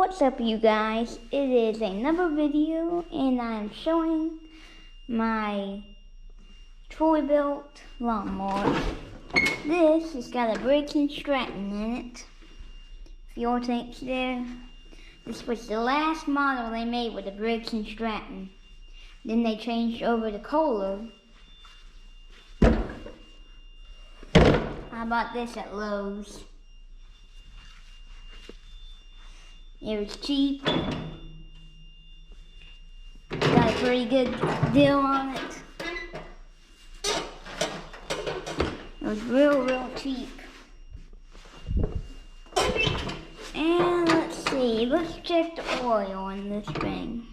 What's up, you guys? It is another video and I'm showing my Troy-Bilt lawnmower. This has got a Briggs & Stratton in it. If you all think there, this was the last model they made with the Briggs & Stratton. Then they changed over to Kohler. I bought this at Lowe's. It was cheap. Got a pretty good deal on it. It was real cheap. And let's see, let's check the oil on this thing.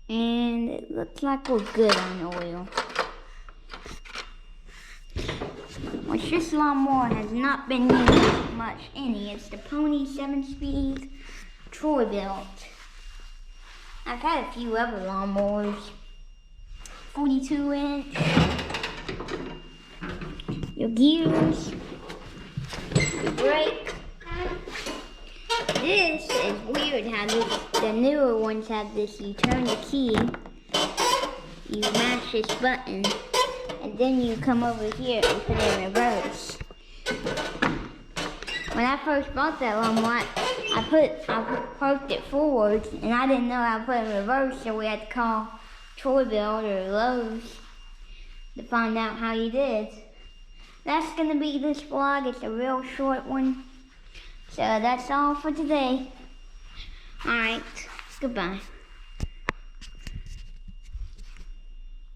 And it looks like we're good on oil. Which this lawnmower has not been used much any. It's the Pony 7-speed Troy-Bilt. I've had a few other lawnmowers. 42-inch. Your gears. Your brake. This is weird how the newer ones have this. You turn the key, you mash this button, and then you come over here and put it in reverse. When I first bought that lawnmower, I parked it forward, and I didn't know how to put it in reverse, so we had to call Troy-Bilt or Lowe's to find out how you did. That's going to be this vlog. It's a real short one. So that's all for today. Alright, goodbye.